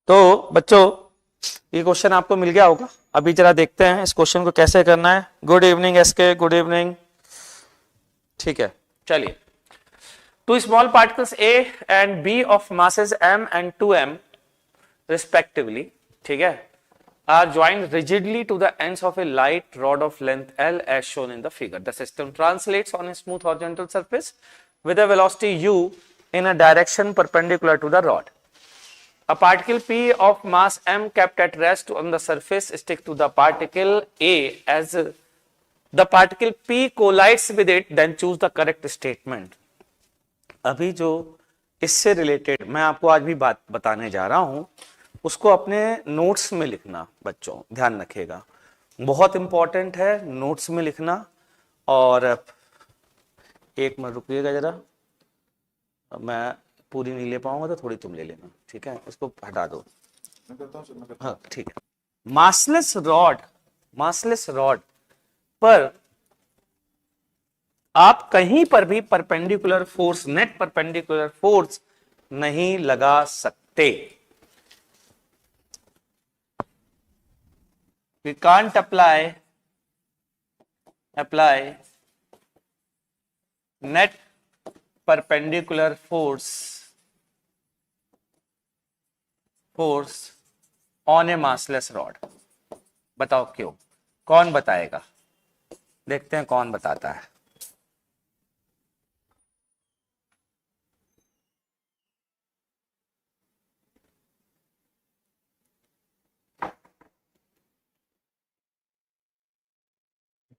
तो बच्चों ये क्वेश्चन आपको मिल गया होगा। अभी जरा देखते हैं इस क्वेश्चन को कैसे करना है। Good evening SK, good evening. ठीक है, चलिए। Two small particles A and B of masses m and 2m respectively, ठीक है, are joined rigidly to the ends of a light rod of length L as shown in the figure. The system translates on a smooth horizontal surface with a velocity u in a direction perpendicular to the rod. A particle P of mass m kept at rest on the surface stick to the particle A as the particle P collides with it, then choose the correct statement. अभी जो इससे related मैं आपको आज भी बात बताने जा रहा हूं उसको अपने नोट्स में लिखना बच्चों, ध्यान रखिएगा, बहुत इंपॉर्टेंट है नोट्स में लिखना। और एक मिनट रुकिएगा जरा, मैं पूरी नहीं ले पाऊंगा तो थोड़ी तुम ले लेना, ठीक है, इसको हटा दो। हाँ ठीक है। मासलेस रॉड पर आप कहीं पर भी perpendicular force, net perpendicular force नहीं लगा सकते। We can't apply net perpendicular force on a massless rod. बताओ क्यों? कौन बताएगा? देखते हैं कौन बताता है।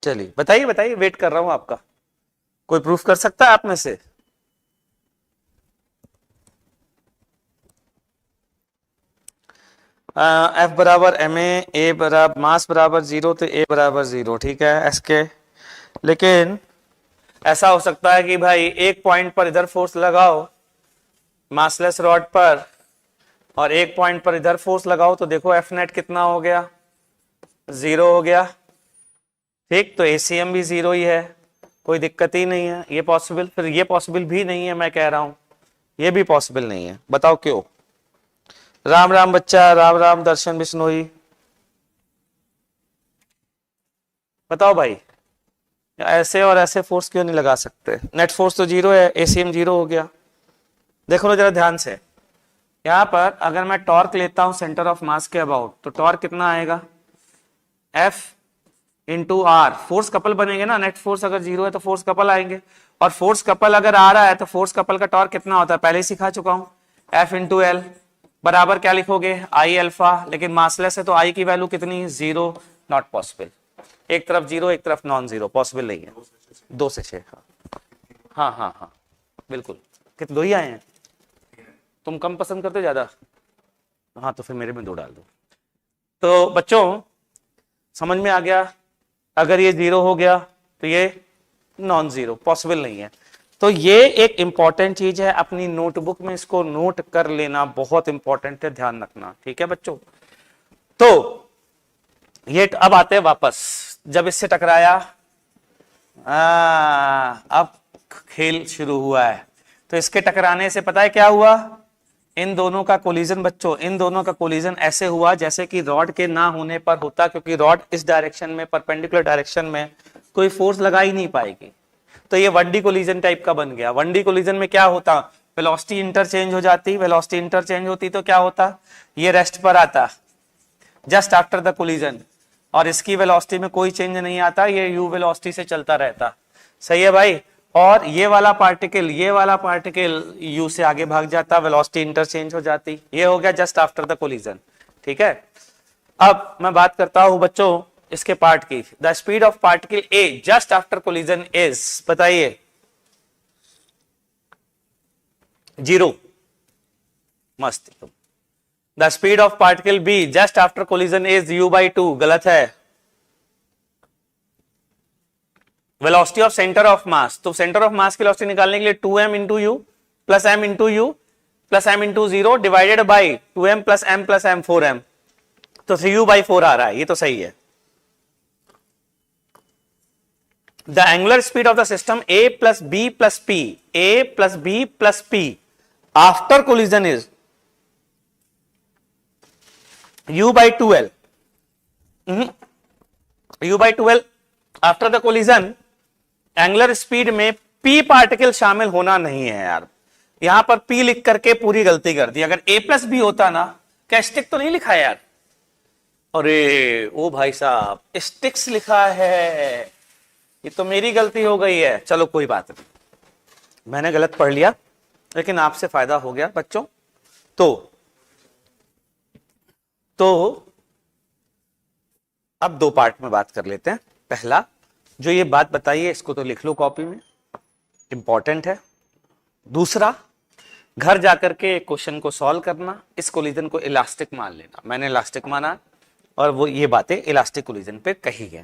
चलिए बताइए बताइए, वेट कर रहा हूं आपका। कोई प्रूफ कर सकता है आप में से? एफ बराबर एम ए बराबर मास बराबर 0 तो ए बराबर 0, ठीक है एसके। लेकिन ऐसा हो सकता है कि भाई एक पॉइंट पर इधर फोर्स लगाओ मासलेस रॉड पर और एक पॉइंट पर इधर फोर्स लगाओ, तो देखो एफ नेट कितना हो गया, 0 हो गया, ठीक। तो एसीएम भी 0 ही है, कोई दिक्कत ही नहीं है। ये पॉसिबल, फिर ये पॉसिबल भी नहीं है, मैं कह रहा हूं ये भी पॉसिबल नहीं है। बताओ क्यों? राम राम बच्चा, राम राम दर्शन बिश्नोई, बताओ भाई ऐसे और ऐसे फोर्स क्यों नहीं लगा सकते? नेट फोर्स तो 0 है, एसीएम 0 हो गया। देखो ना जरा ध्यान से, यहां पर अगर मैं टॉर्क लेता हूं सेंटर ऑफ मास के अबाउट, तो टॉर्क कितना आएगा, F into R. Force couple बनेंगे ना, नेट फोर्स अगर 0 है तो फोर्स कपल आएंगे, और फोर्स कपल अगर आ रहा है तो फोर्स कपल का टॉर्क कितना होता है पहले ही सिखा चुका हूं, एफ इंटू एल बराबर क्या लिखोगे, आई अल्फा। लेकिन मासलेस है तो आई की वैल्यू कितनी, 0, नॉट पॉसिबल। एक तरफ 0 एक तरफ नॉन 0, पॉसिबल नहीं है। 2 से 6, हाँ हाँ हाँ बिल्कुल। कितने 2 ही आए हैं? तुम कम पसंद करते ज्यादा? हाँ तो फिर मेरे में 2 डाल दो। तो बच्चों समझ में आ गया, अगर ये 0 हो गया तो ये नॉन 0, पॉसिबल नहीं है। तो ये एक इंपॉर्टेंट चीज है, अपनी नोटबुक में इसको नोट कर लेना, बहुत इंपॉर्टेंट है, ध्यान रखना, ठीक है बच्चों। तो ये अब आते हैं वापस, जब इससे टकराया अब खेल शुरू हुआ है। तो इसके टकराने से पता है क्या हुआ, इन दोनों का कोलिजन बच्चों, इन दोनों का कोलिजन ऐसे हुआ जैसे कि रॉड के ना होने पर होता, क्योंकि रॉड इस डायरेक्शन में, परपेंडिकुलर डायरेक्शन में कोई फोर्स लगा ही नहीं पाएगी। तो ये 1D कोलिजन टाइप का बन गया। 1D कोलिजन में क्या होता, वेलोसिटी इंटरचेंज हो जाती, वेलोसिटी इंटरचेंज होती तो क्या होता, ये रेस्ट पर आता जस्ट आफ्टर द कोलिजन, और इसकी वेलोसिटी में कोई चेंज नहीं आता, ये यू वेलोसिटी से चलता रहता। सही है भाई। और ये वाला पार्टिकल यू से आगे भाग जाता, वेलोसिटी इंटरचेंज हो जाती। ये हो गया जस्ट आफ्टर द कोलिजन, ठीक है। अब मैं बात करता हूं बच्चों इसके पार्ट की। The speed of particle A just after collision is, बताइए, 0। मस्त। The speed of particle B just after collision is u/2, गलत है। वेलोसिटी ऑफ सेंटर ऑफ मास, तो सेंटर ऑफ मास की वेलोसिटी निकालने के लिए 2m into u plus m into u plus m into 0 divided by 2m plus m plus m 4m, तो 3u/4 आ रहा है, ये तो सही है। The angular speed of the system a plus b plus p, a plus b plus p after collision is u by 2l, u by 2l after the collision angular speed में p particle शामिल होना नहीं है यार, यहां पर p लिख करके पूरी गलती कर दी। अगर a प्लस बी होता ना, क्या स्टिक तो नहीं लिखा है यार? अरे ओ भाई साहब, स्टिक्स लिखा है, ये तो मेरी गलती हो गई है। चलो कोई बात नहीं, मैंने गलत पढ़ लिया, लेकिन आपसे फायदा हो गया बच्चों। तो अब दो पार्ट में बात कर लेते हैं। पहला, जो ये बात बताइए इसको तो लिख लो कॉपी में, इंपॉर्टेंट है। दूसरा, घर जाकर के क्वेश्चन को सॉल्व करना, इस कोलिजन को इलास्टिक मान लेना। मैंने इलास्टिक माना और वो ये बातें इलास्टिक कोलिजन पे कही गई।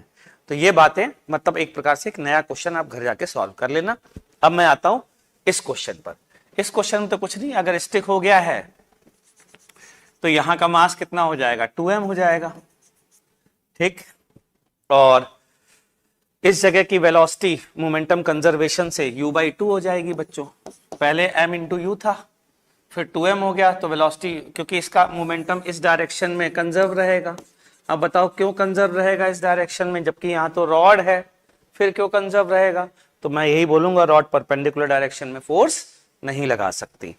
तो ये बातें मतलब एक प्रकार से एक नया क्वेश्चन आप घर जाके सॉल्व कर लेना। अब मैं आता हूं इस क्वेश्चन पर। इस क्वेश्चन में तो कुछ नहीं, अगर स्टिक हो गया है तो यहां का मास कितना हो जाएगा, 2m हो जाएगा, ठीक। और इस जगह की वेलोसिटी मोमेंटम कंजर्वेशन से u by 2 हो जाएगी बच्चों। पहले m इंटू यू था, फिर 2m हो गया, तो वेलोसिटी, क्योंकि इसका मोमेंटम इस डायरेक्शन में कंजर्व रहेगा। अब बताओ क्यों कंजर्व रहेगा इस डायरेक्शन में, जबकि यहाँ तो रॉड है, फिर क्यों कंजर्व रहेगा? तो मैं यही बोलूंगा, रॉड परपेंडिकुलर डायरेक्शन में फोर्स नहीं लगा सकती।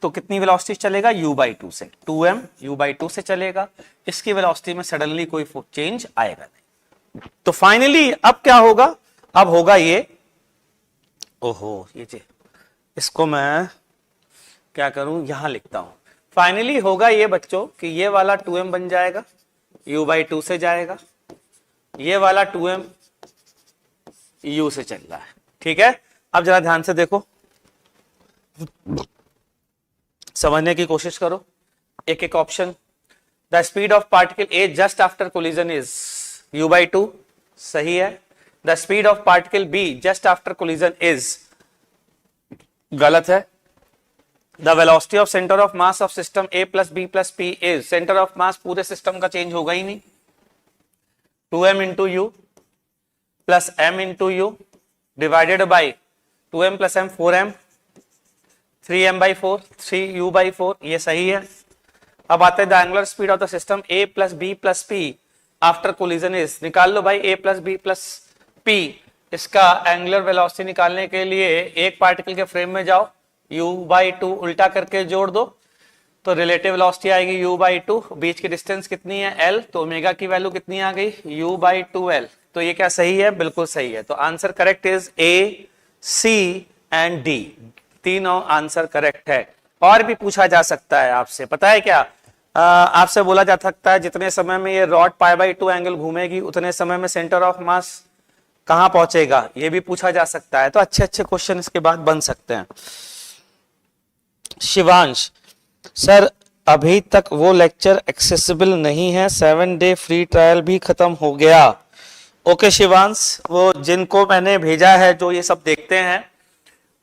तो कितनी वेलोसिटी चलेगा, u by 2 से, 2m u by 2 से चलेगा। इसकी वेलोसिटी में सडनली कोई चेंज आएगा नहीं। तो फाइनली अब क्या होगा, अब होगा ये, ओहो ये जी, इसको मैं क्या करूं, यहां लिखता हूं। फाइनली होगा ये बच्चों कि ये वाला 2m बन जाएगा, u by 2 से जाएगा, ये वाला 2m u से चल रहा है, ठीक है। अब जरा ध्यान से देखो, समझने की कोशिश करो एक एक option. The speed of particle A just after collision is u by 2, सही है। The speed of particle B just after collision is, गलत है। The velocity of centre of mass of system A plus B plus P is, centre of mass पूरे system का change होगा ही नहीं, 2m into u plus m into u divided by 2m plus m 4m, 3m by 4, 3u by 4, ये सही है। अब आते हैं the angular speed of the system a plus B plus P after collision is, निकाल लो भाई a plus B plus P. इसका एंगुलर वेलोसिटी निकालने के लिए एक पार्टिकल के फ्रेम में जाओ, u by 2 उल्टा करके जोड़ दो, तो रिलेटिव वेलोसिटी आएगी u by 2, बीच की डिस्टेंस कितनी है l, तो ओमेगा की वैल्यू कितनी आ गई, u by 2l। तो ये क्या सही है, बिल्कुल सही है। तो answer correct is A, C and D, तीनों आंसर करेक्ट है। और भी पूछा जा सकता है आपसे, पता है क्या, आपसे बोला जा सकता है जितने समय में ये रॉड π/2 एंगल घूमेगी उतने समय में सेंटर ऑफ मास कहां पहुंचेगा, ये भी पूछा जा सकता है। तो अच्छे अच्छे क्वेश्चन इसके बाद बन सकते हैं। शिवांश सर, अभी तक वो लेक्चर एक्सेसिबल नहीं है, 7 डे फ्री ट्रायल भी खत्म हो गया। ओके शिवांश, वो जिनको मैंने भेजा है जो ये सब देखते हैं,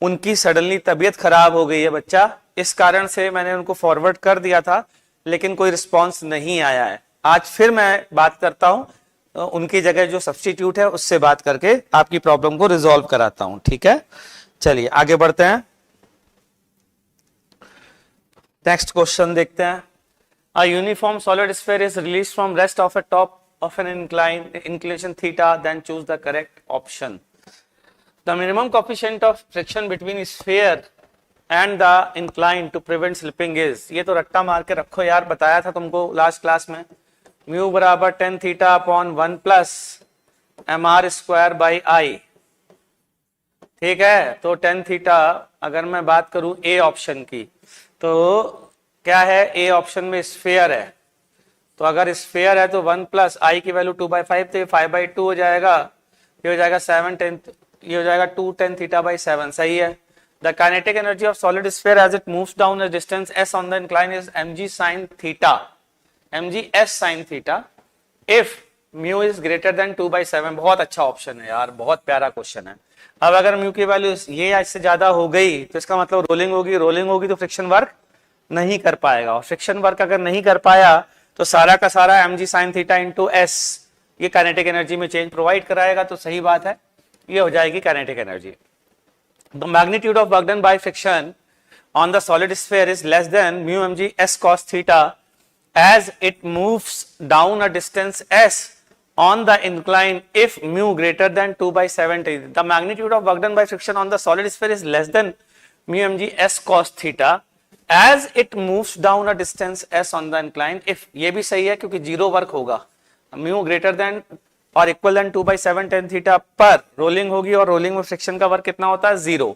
उनकी सडनली तबीयत खराब हो गई है बच्चा, इस कारण से मैंने उनको फॉरवर्ड कर दिया था, लेकिन कोई रिस्पांस नहीं आया है। आज फिर मैं बात करता हूं, उनकी जगह जो सब्स्टिट्यूट है उससे बात करके आपकी प्रॉब्लम को रिजॉल्व कराता हूं, ठीक है। चलिए आगे बढ़ते हैं, नेक्स्ट क्वेश्चन देखते हैं। A uniform solid sphere is released from rest of a top of an inclination theta, then choose the correct option. The minimum coefficient of friction between sphere and the incline to prevent slipping is, ये तो रट्टा मार के रखो यार, बताया था तुमको लास्ट क्लास में, म्यू बराबर tan theta upon 1 plus mr square by I, ठीक है। तो tan थीटा अगर मैं बात करूं ए ऑप्शन की, तो क्या है, ए ऑप्शन में स्फीयर है, तो अगर स्फीयर है तो 1 प्लस आई की वैल्यू 2/5, तो ये 5/2 हो जाएगा, ये हो जाएगा 7 tan, ये हो जाएगा 2 tan थीटा बाई 7, सही है। The kinetic energy of solid sphere as it moves down a distance s on the incline is mg sin theta, mg s sin theta if mu is greater than 2/7। बहुत अच्छा option है यार, बहुत प्यारा question है। अब अगर mu की वैल्यू ये इससे ज्यादा हो गई तो इसका मतलब रोलिंग होगी, रोलिंग होगी तो फ्रिक्शन वर्क नहीं कर पाएगा, और फ्रिक्शन वर्क अगर नहीं कर पाया तो सारा का सारा mg sin theta into s ये काइनेटिक एनर्जी में चेंज प्रोवाइड कराएगा, तो सही बात है, ये हो जाएगी kinetic energy. The magnitude of work done by friction on the solid sphere is less than mu mg s cos theta as it moves down a distance s on the incline if mu greater than 2/7. The magnitude of work done by friction on the solid sphere is less than mu mg s cos theta as it moves down a distance s on the incline if, ये भी सही है क्योंकि zero work होगा, mu greater than और equal then 2/7 tan theta पर rolling होगी और रोलिंग में फ्रिक्शन का वर्क कितना होता है, zero.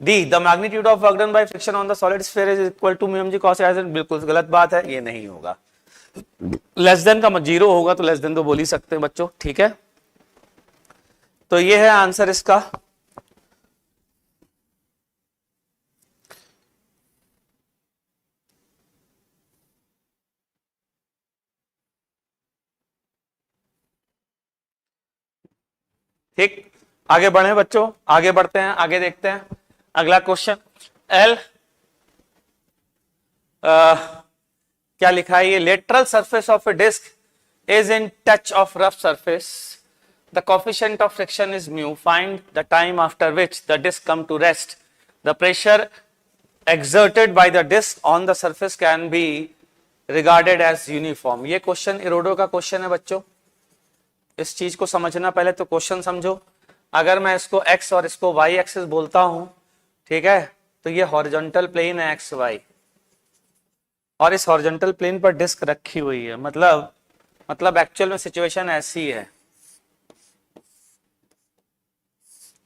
D the magnitude of work done by friction on the solid sphere is equal to mu M G cos theta. बिल्कुल गलत बात है, ये नहीं होगा. लेस देन का जीरो होगा तो लेस देन तो बोल ही सकते हैं बच्चों. ठीक है, तो ये है आंसर इसका. ठीक, आगे बढ़े बच्चों, आगे बढ़ते हैं, आगे देखते हैं अगला क्वेश्चन. एल क्या लिखा है ये, lateral surface of a disc is in touch of rough surface, the coefficient of friction is mu, find the time after which the disc come to rest, the pressure exerted by the disc on the surface can be regarded as uniform. ये question इरोडो का question है बच्चों. इस चीज को समझना, पहले तो क्वेश्चन समझो. अगर मैं इसको x और इसको y एक्सिस बोलता हूं, ठीक है, तो ये हॉरिजॉन्टल प्लेन है एक्स वाई, और इस हॉरिजॉन्टल प्लेन पर डिस्क रखी हुई है. मतलब एक्चुअल में सिचुएशन ऐसी है,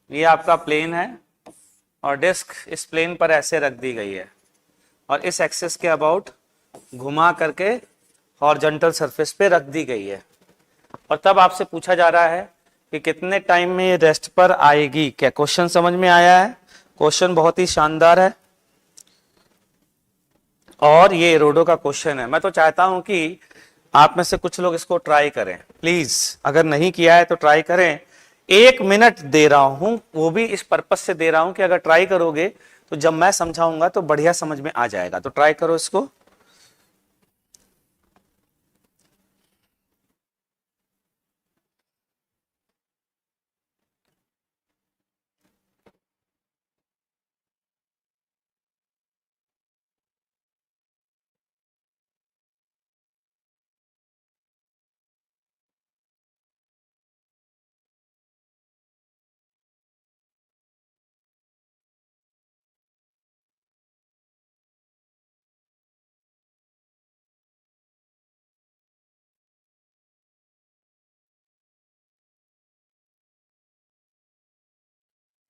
ये आपका प्लेन है और डिस्क इस प्लेन पर ऐसे रख दी गई है और इस एक्सिस के अबाउट घुमा करके हॉरिजॉन्टल सरफेस पे रख दी गई है. और तब आपसे पूछा जा रहा है कि कितने टाइम में ये रेस्ट पर आएगी. क्या क्वेश्चन समझ में आया है? क्वेश्चन बहुत ही शानदार है और ये इरोडो का क्वेश्चन है. मैं तो चाहता हूं कि आप में से कुछ लोग इसको ट्राई करें प्लीज. अगर नहीं किया है तो ट्राई करें. 1 मिनट दे रहा हूं, वो भी इस पर्पस से दे रहा हूं कि अगर ट्राई करोगे तो जब मैं समझाऊंगा तो बढ़िया समझ में आ जाएगा. तो ट्राई करो इसको.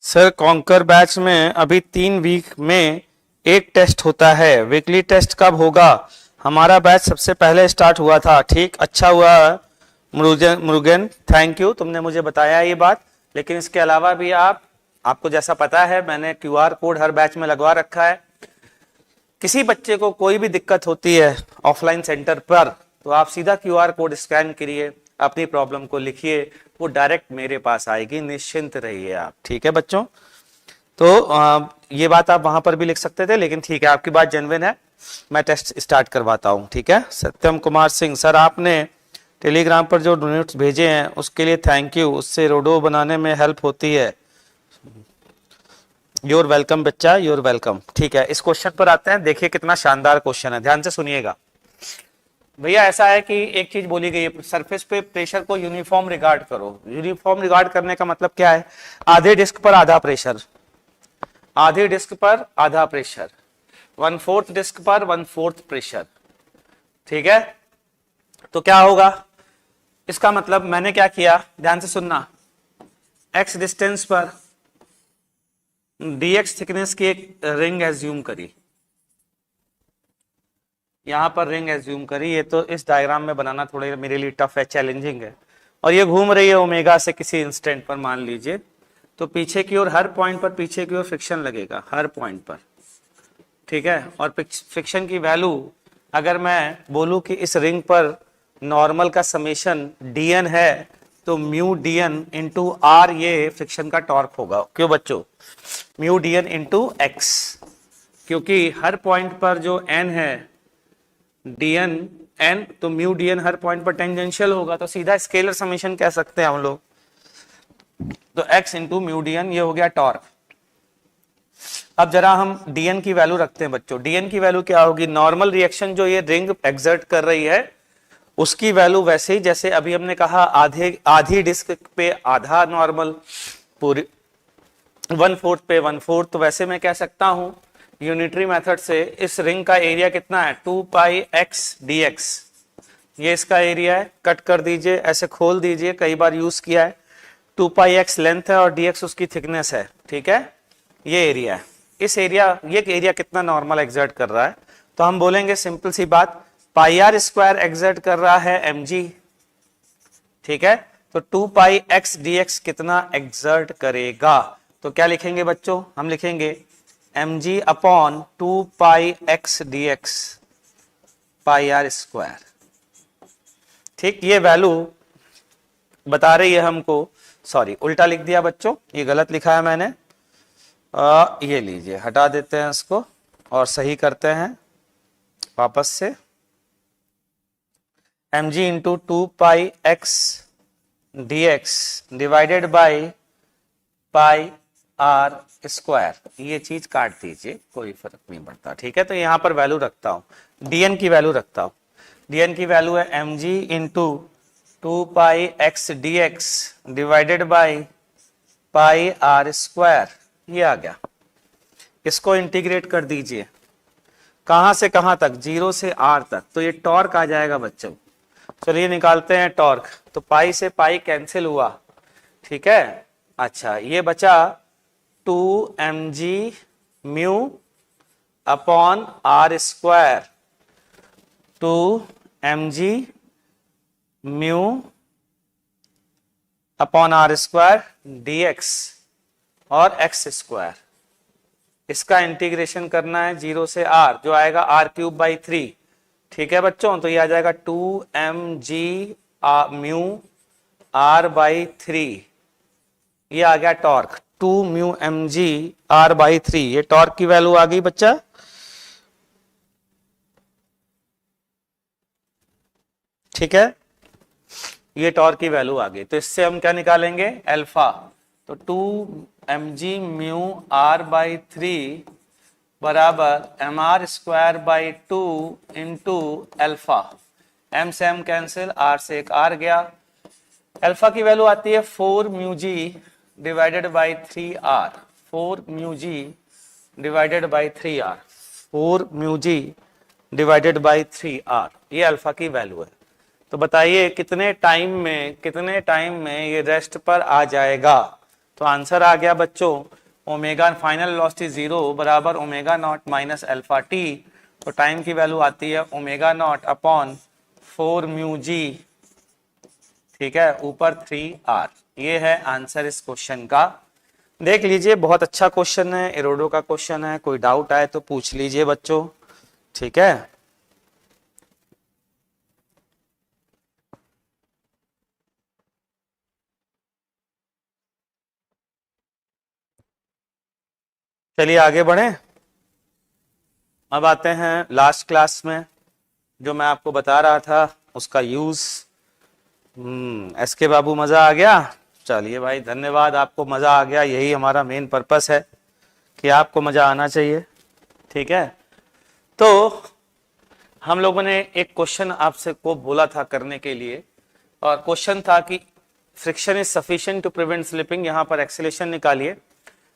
सर कॉन्कर बैच में अभी 3 वीक में एक टेस्ट होता है, वीकली टेस्ट कब होगा? हमारा बैच सबसे पहले स्टार्ट हुआ था. ठीक, अच्छा हुआ मुरुगन, थैंक यू, तुमने मुझे बताया ये बात. लेकिन इसके अलावा भी आपको जैसा पता है मैंने QR कोड हर बैच में लगवा रखा है. किसी बच्चे को कोई भी दिक्कत होती है ऑफलाइन सेंटर पर तो आप सीधा QR कोड स्कैन करिए, अपनी प्रॉब्लम को लिखिए, वो डायरेक्ट मेरे पास आएगी, निश्चिंत रहिए आप. ठीक है बच्चों, तो ये बात आप वहां पर भी लिख सकते थे, लेकिन ठीक है आपकी बात जेन्युइन है, मैं टेस्ट स्टार्ट करवाता हूं. ठीक है. सत्यम कुमार सिंह, सर आपने टेलीग्राम पर जो डोनेट्स भेजे हैं उसके लिए थैंक यू, उससे रोडो बनाने में हेल्प होती है. योर वेलकम बच्चा, योर वेलकम. ठीक है, इस क्वेश्चन पर आते हैं. देखिए कितना शानदार क्वेश्चन है, ध्यान से सुनिएगा भैया. ऐसा है कि एक चीज बोली गई है, सरफेस पे प्रेशर को यूनिफॉर्म रिगार्ड करो. यूनिफॉर्म रिगार्ड करने का मतलब क्या है? आधे डिस्क पर आधा प्रेशर, आधे डिस्क पर आधा प्रेशर, 1/4 डिस्क पर 1/4 प्रेशर. ठीक है, तो क्या होगा इसका मतलब? मैंने क्या किया, ध्यान से सुनना. x डिस्टेंस पर dx थिकनेस की एक रिंग एज्यूम करी, यहां पर रिंग एज्यूम करी. ये तो इस डायग्राम में बनाना थोड़ा मेरे लिए टफ है, चैलेंजिंग है. और ये घूम रही है ओमेगा से किसी इंस्टेंट पर मान लीजिए, तो पीछे की ओर हर पॉइंट पर पीछे की ओर फ्रिक्शन लगेगा, हर पॉइंट पर. ठीक है, और फ्रिक्शन की वैल्यू अगर मैं बोलूं कि इस रिंग पर नॉर्मल का समेशन dn है तो म्यू dn इंटू आर ये फ्रिक्शन का टॉर्क होगा. क्यों बच्चों? म्यू dn इंटू x, क्योंकि हर पॉइंट पर जो n है dn n, तो म्यू dn हर पॉइंट पर टेंजेंशियल होगा, तो सीधा स्केलर समेशन कह सकते हैं हम लोग. तो x इंटू म्यू dn ये हो गया टॉर्क. अब जरा हम dn की वैल्यू रखते हैं बच्चों। dn की वैल्यू क्या होगी? नॉर्मल रिएक्शन जो ये रिंग एग्जर्ट कर रही है उसकी वैल्यू वैसे ही जैसे अभी हमने कहा आधी डिस्क पे आधा नॉर्मल, पूरी 1/4 पे 1/4, तो वैसे मैं कह सकता हूं यूनिटरी मेथड से इस रिंग का एरिया कितना है? 2πx dx। ये इसका एरिया है, कट कर दीजिए, ऐसे खोल दीजिए, कई बार यूज किया है। 2πx लेंथ है और dx उसकी थिकनेस है, ठीक है। ये एरिया है, इस एरिया, ये एरिया कितना नॉर्मल एग्जर्ट कर रहा है? तो हम बोलेंगे सिंपल सी बात, πr² एग्जर्ट कर रहा है mg, ठीक है। तो 2πx dx कितना एग्जर्ट करेगा? तो क्या लिखेंगे बच्चों? हम लिखेंगे mg upon 2πx dx πr²। ठीक, ये वैल्यू बता रही है हमको, सॉरी उल्टा लिख दिया बच्चों, ये गलत लिखा है मैंने। ये लीजिए, हटा देते हैं इसको और सही करते हैं वापस से। mg into 2πx dx divided by πr², ये चीज काट दीजिए, कोई फर्क नहीं पड़ता, ठीक है। तो यहां पर वैल्यू रखता हूं, dn की वैल्यू रखता हूं। dn की वैल्यू है mg into 2πx dx divided by πr², ये आ गया। इसको इंटीग्रेट कर दीजिए, कहां से कहां तक? 0 से r तक। तो ये टॉर्क आ जाएगा बच्चों। चलिए निकालते हैं टॉर्क। तो पाई से पाई कैंसिल हुआ, ठीक है। अच्छा, ये बचा 2mg mu upon r², 2mg mu upon r² dx और x²। इसका इंटीग्रेशन करना है 0 से r, जो आएगा r³/3, ठीक है बच्चों। तो ये आ जाएगा 2mg म्यू r/3, ये आ गया टॉर्क, 2 म्यू mg r/3। ये टॉर्क की वैल्यू आ गई बच्चा, ठीक है। ये टॉर्क की वैल्यू आ गई। तो इससे हम क्या निकालेंगे? अल्फा। तो 2mg म्यू r/3 बराबर mr²/2 इंटू अल्फा। m से m कैंसिल, r से एक r गया। अल्फा की वैल्यू आती है 4 mu g divided by 3r, 4 mu g divided by 3r, 4 mu g divided by 3r, ये अल्फा की वैल्यू है। तो बताइए कितने टाइम में ये रेस्ट पर आ जाएगा? तो आंसर आ गया बच्चों, ओमेगा फाइनल वेलोसिटी 0 बराबर ω0 माइनस अल्फा टी। तो टाइम की वैल्यू आती है ω0 अपॉन 4 म्यू जी, ठीक है, ऊपर 3r। ये है आंसर इस क्वेश्चन का। देख लीजिए, बहुत अच्छा क्वेश्चन है, एरोडो का क्वेश्चन है। कोई डाउट आए तो पूछ लीजिए बच्चों, ठीक है। चलिए आगे बढ़े। अब आते हैं लास्ट क्लास में, जो मैं आपको बता रहा था उसका यूज। एसके बाबू, मजा आ गया? चलिए भाई, धन्यवाद, आपको मजा आ गया, यही हमारा मेन पर्पस है कि आपको मजा आना चाहिए, ठीक है। तो हम लोगों ने एक क्वेश्चन आपसे को बोला था करने के लिए, और क्वेश्चन था कि friction is sufficient to prevent slipping. यहां पर एक्सेलेरेशन निकालिए।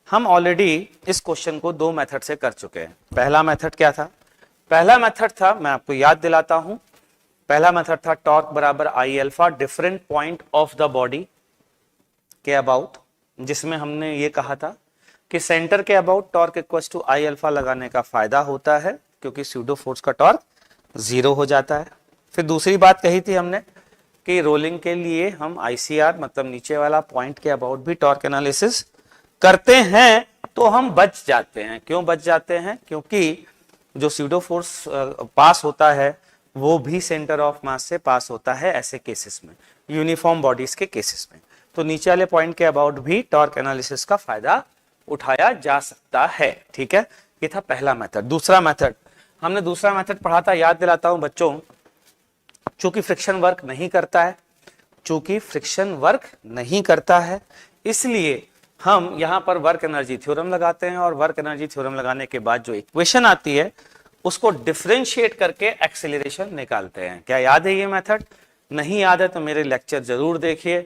हम ऑलरेडी इस क्वेश्चन को 2 मेथड से कर चुके हैं। पहला मेथड क्या था? पहला मेथड था, मैं आपको याद दिलाता हूं, पहला मेथड था टॉर्क बराबर I alpha different point of the body के अबाउट, जिसमें हमने ये कहा था कि सेंटर के about torque equal to I alpha लगाने का फायदा होता है, क्योंकि स्यूडो फोर्स का टॉर्क 0 हो जाता है। फिर दूसरी बात कही थी हमने कि रोलिंग के लिए हम आईसीआर मतलब नीचे वाला पॉइंट के अबाउट भी टॉर्क एनालिसिस करते हैं, तो हम बच जाते हैं। क्यों बच जाते हैं? क्योंकि जो स्यूडो फोर्स पास होता है वो भी सेंटर ऑफ मास से पास होता है ऐसे केसेस में, यूनिफॉर्म बॉडीज के केसेस में। तो नीचे वाले पॉइंट के अबाउट भी टॉर्क एनालिसिस का फायदा उठाया जा सकता है, ठीक है। ये था पहला मेथड। दूसरा मेथड, हमने दूसरा मेथड पढ़ा था, याद दिलाता हूं बच्चों। चूंकि फ्रिक्शन वर्क नहीं करता है, इसलिए हम यहाँ पर वर्क एनर्जी थ्योरम लगाते हैं और वर्क एनर्जी थ्योरम लगाने के बाद जो इक्वेशन आती है उसको डिफरेंशिएट करके एक्सेलरेशन निकालते हैं। क्या याद है ये मेथड? नहीं याद है तो मेरे लेक्चर जरूर देखिए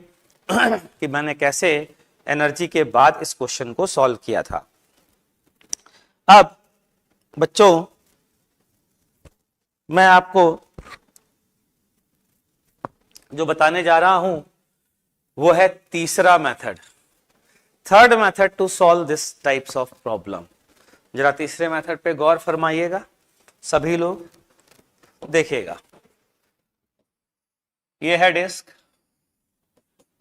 कि मैंने कैसे एनर्जी के बाद इस क्वेश्चन को सॉल्व किया था। अब बच्चों मैं आपको जो बताने जा रहा हूं वो है तीसरा method, third method to solve this types of problem. जरा तीसरे मेथड पे गौर फरमाइएगा, सभी लोग देखिएगा। ये है डिस्क,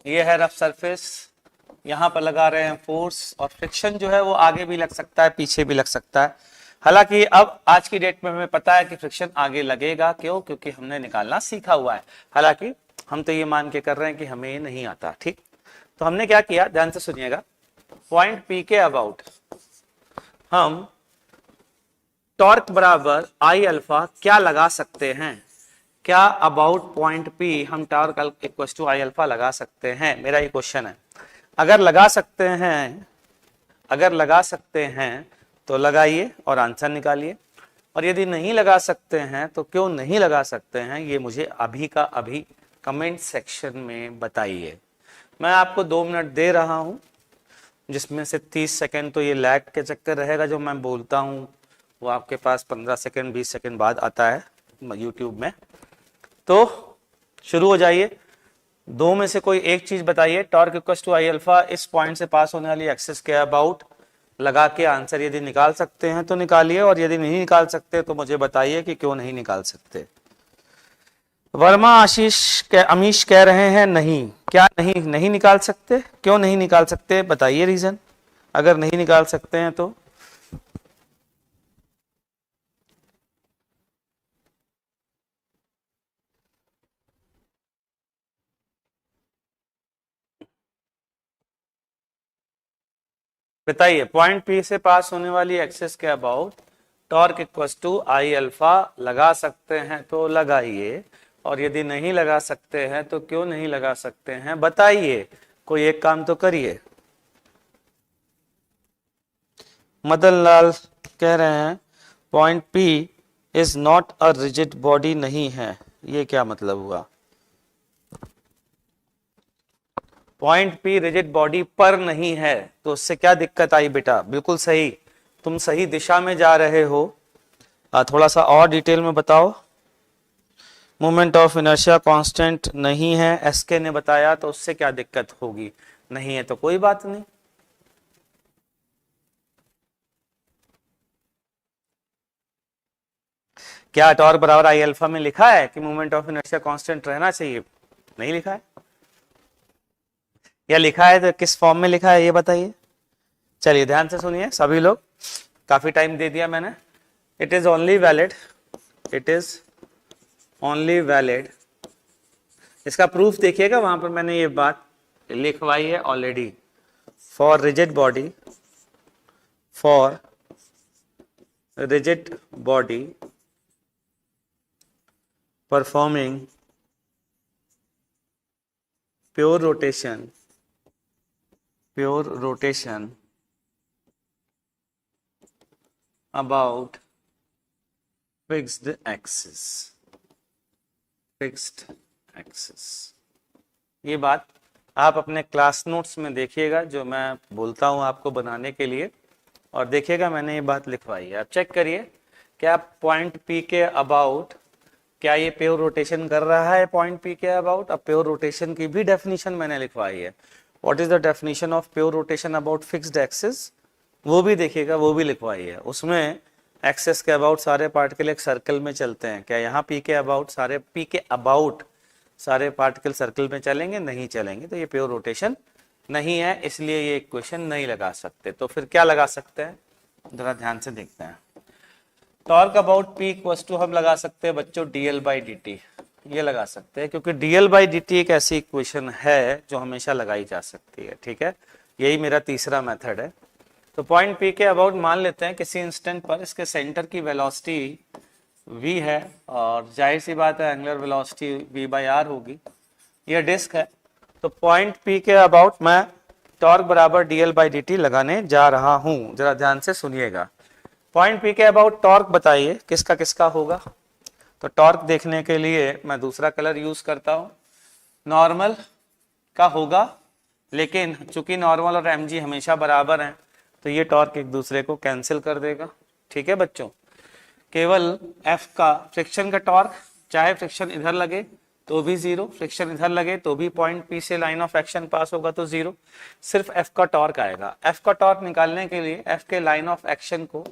ये है रफ सरफेस, यहां पर लगा रहे हैं फोर्स और फ्रिक्शन जो है वो आगे भी लग सकता है पीछे भी लग सकता है। हालांकि अब आज की डेट में हमें पता है कि फ्रिक्शन आगे लगेगा, क्यों? क्योंकि हमने निकालना सीखा हुआ है। हालांकि हम तो ये मान के कर रहे हैं कि हमें ये नहीं आता। ठीक, तो हमने क्या किया, ध्यान से सुनिएगा। पॉइंट पी के अबाउट हम टॉर्क बराबर आई अल्फा क्या लगा सकते हैं? क्या अबाउट पॉइंट पी हम torque equal to I alpha लगा सकते हैं? मेरा ये क्वेश्चन है। अगर लगा सकते हैं तो लगाइए और आंसर निकालिए, और यदि नहीं लगा सकते हैं तो क्यों नहीं लगा सकते हैं ये मुझे अभी का अभी कमेंट सेक्शन में बताइए। मैं आपको 2 मिनट दे रहा हूं, जिसमें से 30 सेकंड तो ये लैग के चक्कर रहेगा, जो मैं बोलता हूं वो आपके पास 15 सेकंड 20 सेकंड बाद आता है यूट्यूब में। तो शुरू हो जाइए। 2 में से कोई एक चीज बताइए। Torque equal to I alpha इस पॉइंट से पास होने वाली एक्सिस के अबाउट लगा के आंसर यदि निकाल सकते हैं तो निकालिए, और यदि नहीं निकाल सकते तो मुझे बताइए कि क्यों नहीं निकाल सकते। वर्मा अमीश कह रहे हैं नहीं। क्या नहीं निकाल सकते? क्यों नहीं निकाल सकते बताइए रीजन, अगर नहीं निकाल सकते हैं तो। बताइए। पॉइंट पी से पास होने वाली एक्सिस के about torque equal to I alpha लगा सकते हैं तो लगाइए, और यदि नहीं लगा सकते हैं तो क्यों नहीं लगा सकते हैं बताइए। कोई एक काम तो करिए। मदन लाल कह रहे हैं point P is not a rigid body नहीं है। ये क्या मतलब हुआ? पॉइंट पी रिजिड बॉडी पर नहीं है तो उससे क्या दिक्कत आई बेटा? बिल्कुल सही, तुम सही दिशा में जा रहे हो। थोड़ा सा और डिटेल में बताओ। मोमेंट ऑफ इनर्शिया कांस्टेंट नहीं है, एसके ने बताया, तो उससे क्या दिक्कत होगी? नहीं है तो कोई बात नहीं। क्या टॉर्क बराबर आई अल्फा में लिखा है कि मोमेंट ऑफ इनर्शिया कांस्टेंट रहना चाहिए? नहीं लिखा है। या लिखा है तो किस फॉर्म में लिखा है ये बताइए। चलिए ध्यान से सुनिए सभी लोग, काफी टाइम दे दिया मैंने। इट इज ओनली वैलिड, इसका प्रूफ देखिएगा, वहां पर मैंने ये बात लिखवाई है already. For rigid body performing pure rotation about fixed axis। ये बात आप अपने क्लास नोट्स में देखिएगा, जो मैं बोलता हूं आपको बनाने के लिए, और देखिएगा मैंने ये बात लिखवाई है। आप चेक करिए, क्या पॉइंट पी के अबाउट क्या ये प्योर रोटेशन कर रहा है? पॉइंट पी के अबाउट। अब प्योर रोटेशन की भी डेफिनेशन मैंने लिखवाई है। What is the definition of pure rotation about fixed axis, वो भी देखिएगा, वो भी लिखवाई है। उसमें एक्सिस के अबाउट सारे पार्टिकल एक सर्कल में चलते हैं। क्या यहाँ पी के अबाउट सारे पार्टिकल सर्कल में चलेंगे? नहीं चलेंगे, तो ये प्योर रोटेशन नहीं है, इसलिए ये इक्वेशन नहीं लगा सकते। तो फिर क्या लगा सकते हैं, जरा ध्यान से देखते हैं। Torque about P equals to हम लगा सकते हैं बच्चों dl/dt, ये लगा सकते हैं, क्योंकि dl/dt एक ऐसी इक्वेशन है जो हमेशा लगाई जा सकती है। ठीक है, यही मेरा तीसरा मेथड है। तो पॉइंट पी के अबाउट मान लेते हैं किसी इंस्टेंट पर इसके सेंटर की वेलोसिटी v है, और जाहिर सी बात है एंगुलर वेलोसिटी v/r होगी। यह डिस्क है, तो पॉइंट पी के अबाउट मैं टॉर्क बराबर dl/dt लगाने जा रहा हूं, जरा ध्यान से सुनिएगा। पॉइंट पी के अबाउट टॉर्क बताइए किसका किसका होगा। तो टॉर्क देखने के लिए मैं दूसरा कलर यूज करता हूं, नॉर्मल का होगा, लेकिन चूंकि नॉर्मल और mg हमेशा बराबर हैं तो ये टॉर्क एक दूसरे को कैंसिल कर देगा। ठीक है बच्चों, केवल F का फ्रिक्शन का टॉर्क, चाहे फ्रिक्शन इधर लगे तो भी जीरो, फ्रिक्शन इधर लगे तो भी पॉइंट P से लाइन ऑफ एक्शन पास होगा तो जीरो, सिर्फ F का टॉर्क आएगा। F का टॉर्क निकालने के लिए F के लाइन ऑफ एक्शन को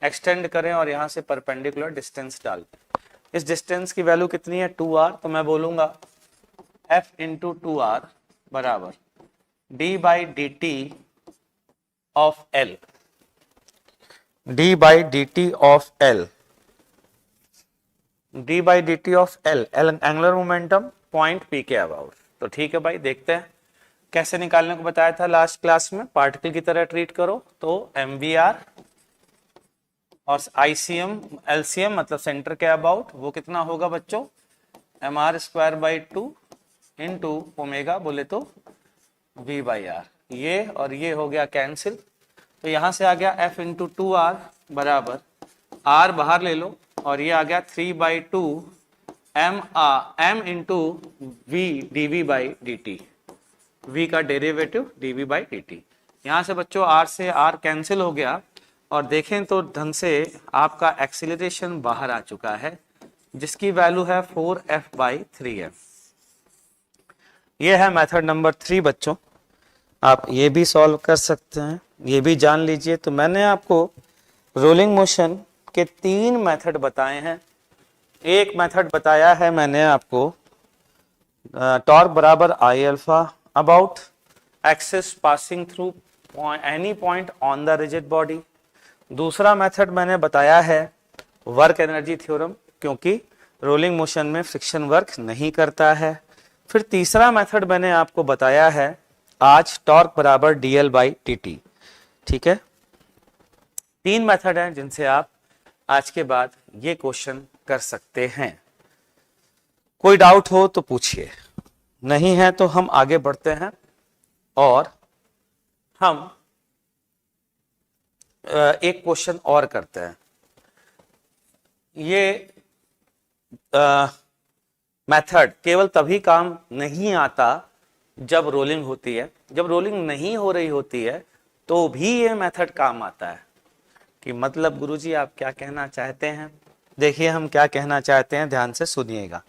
एक्सटेंड करें और यहां से परपेंडिकुलर डिस्टेंस डाल दें। इस डिस्टेंस की वैल्यू कितनी है 2r, तो मैं बोलूंगा F इंटू 2r बराबर d/dt of L, d/dt of L, d/dt of L, angular momentum point P के अबाउट। तो ठीक है भाई, देखते हैं कैसे निकालने को बताया था लास्ट क्लास में। पार्टिकल की तरह ट्रीट करो तो mvr और ICM LCM मतलब सेंटर के अबाउट, वो कितना होगा बच्चों mr²/2 इंटू ओमेगा बोले तो v/r, ये और ये हो गया कैंसिल। तो यहां से आ गया F इंटू 2r बराबर r बाहर ले लो और ये आ गया 3/2 m into v dv/dt, v का डेरिवेटिव dv/dt। यहां से बच्चों r से r कैंसिल हो गया और देखें तो ढंग से आपका एक्सीलरेशन बाहर आ चुका है जिसकी वैल्यू है 4f/3m। ये है मेथड नंबर 3 बच्चों, आप ये भी सॉल्व कर सकते हैं, ये भी जान लीजिए। तो मैंने आपको रोलिंग मोशन के 3 मेथड बताए हैं। एक मेथड बताया है मैंने आपको टॉर्क बराबर I alpha about axis passing through any point on the rigid body. दूसरा मेथड मैंने बताया है वर्क एनर्जी थ्योरम, क्योंकि रोलिंग मोशन में फ्रिक्शन वर्क नहीं करता है। फिर तीसरा मेथड मैंने आपको बताया है आज टॉर्क बराबर dl/dt। ठीक है, 3 मेथड हैं जिनसे आप आज के बाद ये क्वेश्चन कर सकते हैं। कोई डाउट हो तो पूछिए, नहीं है तो हम आगे बढ़ते हैं और हम एक क्वेश्चन और करते हैं। ये मेथड केवल तभी काम नहीं आता जब रोलिंग होती है, जब रोलिंग नहीं हो रही होती है तो भी ये मेथड काम आता है। कि मतलब गुरुजी आप क्या कहना चाहते हैं? देखिए हम क्या कहना चाहते हैं, ध्यान से सुनिएगा।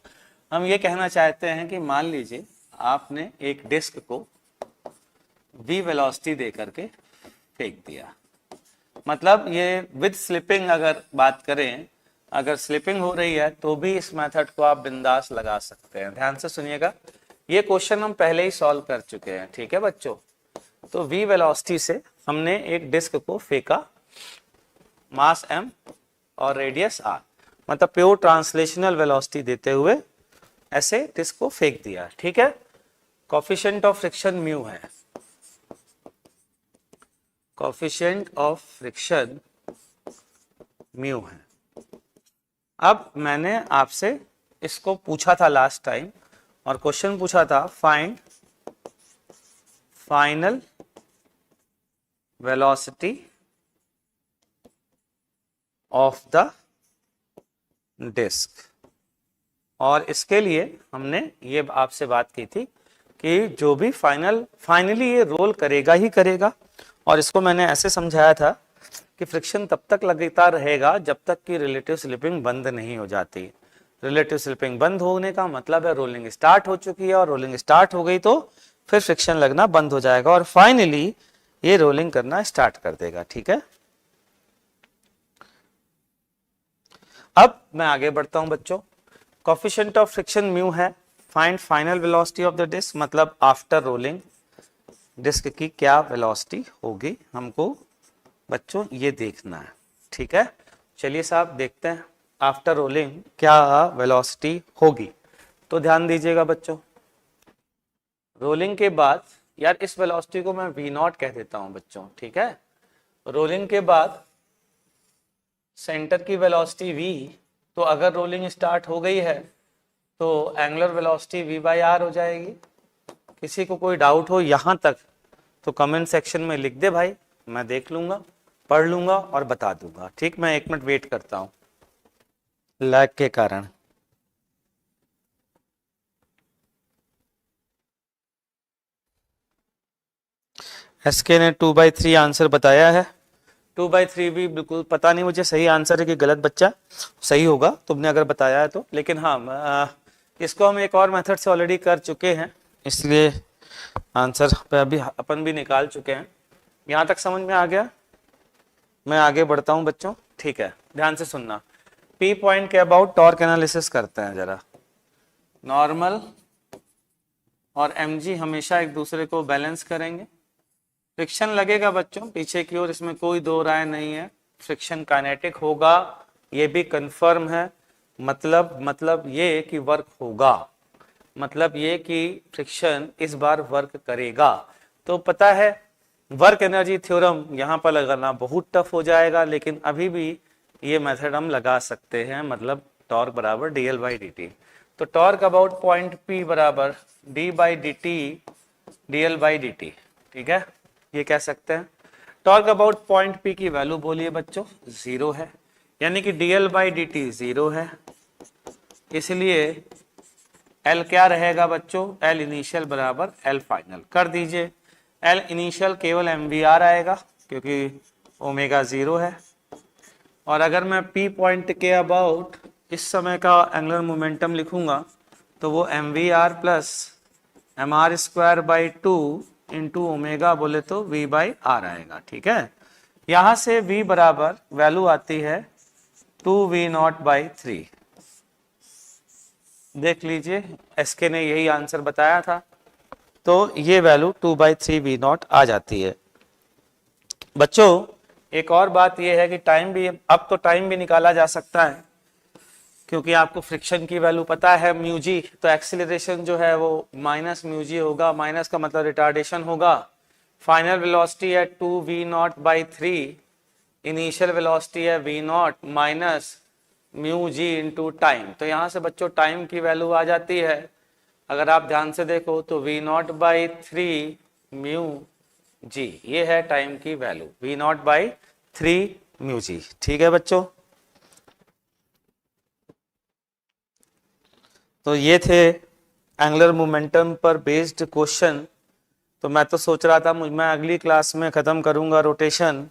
हम ये कहना चाहते हैं कि मान लीजिए आपने एक डिस्क को v वेलोसिटी दे करके फेंक दिया, मतलब ये विद स्लिपिंग अगर बात करें, अगर स्लिपिंग हो रही है तो भी इस मेथड को आप बिंदास लगा सकते हैं। ध्यान से सुनिएगा, ये क्वेश्चन हम पहले ही सॉल्व कर चुके हैं। ठीक है बच्चों, तो v वेलोसिटी से हमने एक डिस्क को फेंका, मास m और रेडियस r, मतलब प्योर ट्रांसलेशनल वेलोसिटी देते हुए ऐसे डिस्क को फेंक दिया। ठीक है, कोफिशिएंट ऑफ फ्रिक्शन म्यू है, कोफिशिएंट ऑफ फ्रिक्शन म्यू है। अब मैंने आपसे इसको पूछा था लास्ट टाइम और क्वेश्चन पूछा था find final velocity of the disc, और इसके लिए हमने ये आपसे बात की थी कि जो भी फाइनली ये रोल करेगा ही करेगा। और इसको मैंने ऐसे समझाया था कि फ्रिक्शन तब तक लगता रहेगा जब तक कि रिलेटिव स्लिपिंग बंद नहीं हो जाती। रिलेटिव स्लिपिंग बंद होने का मतलब है रोलिंग स्टार्ट हो चुकी है, और रोलिंग स्टार्ट हो गई तो फिर फ्रिक्शन लगना बंद हो जाएगा और फाइनली ये रोलिंग करना स्टार्ट कर देगा। ठीक है, अब मैं आगे बढ़ता हूं बच्चों। कोफिशिएंट ऑफ फ्रिक्शन म्यू है, find final velocity of the disc, मतलब आफ्टर रोलिंग डिस्क की क्या वेलोसिटी होगी, हमको बच्चों ये देखना है। ठीक है, चलिए साहब देखते हैं आफ्टर रोलिंग क्या वेलोसिटी होगी। तो ध्यान दीजिएगा बच्चों, रोलिंग के बाद, यार इस वेलोसिटी को मैं v0 कह देता हूं बच्चों। ठीक है, रोलिंग के बाद सेंटर की वेलोसिटी v, तो अगर रोलिंग स्टार्ट हो गई है तो एंगुलर वेलोसिटी v/r हो जाएगी। किसी को कोई डाउट हो यहां तक तो कमेंट सेक्शन में लिख दे भाई, मैं देख लूंगा, पढ़ लूंगा और बता दूंगा। ठीक, मैं 1 मिनट वेट करता हूं लैग के कारण। एसके ने 2/3 आंसर बताया है। 2/3 भी बिल्कुल पता नहीं मुझे सही आंसर है कि गलत, बच्चा सही होगा तुमने अगर बताया है तो। लेकिन हाँ, इसको हम एक और मेथड से ऑलरेडी कर चुके हैं, इसलिए आंसर पे अभी अपन भी निकाल चुके हैं। यहाँ तक समझ में आ गया? मैं आगे बढ़ता हूँ बच्चों, ठीक है, ध्यान से सुनना। पी पॉइंट के अबाउट टॉर्क एनालिसिस करते हैं जरा। नॉर्मल और mg हमेशा एक दूसरे को बैलेंस करेंगे। फ्रिक्शन लगेगा बच्चों पीछे की ओर, इसमें कोई दो राय नहीं है। फ्रिक्शन काइनेटिक होगा, ये भी कंफर्म है। मतलब ये कि वर्क होगा, मतलब ये कि फ्रिक्शन इस बार वर्क करेगा। तो पता है वर्क एनर्जी थ्योरम यहाँ पर लगाना बहुत टफ हो जाएगा, लेकिन अभी भी ये मेथड हम लगा सकते हैं, मतलब टॉर्क बराबर dl/dt। तो टॉर्क अबाउट पॉइंट P बराबर d/dt dl/dt, ठीक है, ये कह सकते हैं। टॉर्क अबाउट पॉइंट P की वैल्यू बोलिए बच्चों 0 है, यानी कि dl/dt 0 है, इसलिए L क्या रहेगा बच्चों? L इनिशियल बराबर L फाइनल कर दीजिए। L इनिशियल केवल mvr आएगा क्योंकि ओमेगा 0 है। और अगर मैं P पॉइंट के अबाउट इस समय का एंगुलर मोमेंटम लिखूंगा तो वो mvr plus mr²/2 into omega बोले तो v/r आएगा, ठीक है। यहां से v बराबर वैल्यू आती है 2v0/3। देख लीजिए एसके ने यही आंसर बताया था, तो ये वैल्यू 2/3v0 आ जाती है। बच्चों एक और बात यह है कि टाइम भी, अब तो टाइम भी निकाला जा सकता है क्योंकि आपको फ्रिक्शन की वैल्यू पता है μg, तो एक्सीलरेशन जो है वो माइनस μg होगा, माइनस का मतलब रिटार्डेशन होगा। फाइनल वेलोसिटी है 2v0/3, इनिशियल वेलोसिटी है v0 minus μg into time. तो यहाँ से बच्चों टाइम की वैल्यू आ जाती है, अगर आप ध्यान से देखो तो v0/3 μg, ये है टाइम की वैल्यू v0/3 μg, ठीक है बच्चों। तो ये थे एंगुलर मोमेंटम पर बेस्ड क्वेश्चन। तो मैं तो सोच रहा था मैं अगली क्लास में खत्म करूंगा रोटेशन,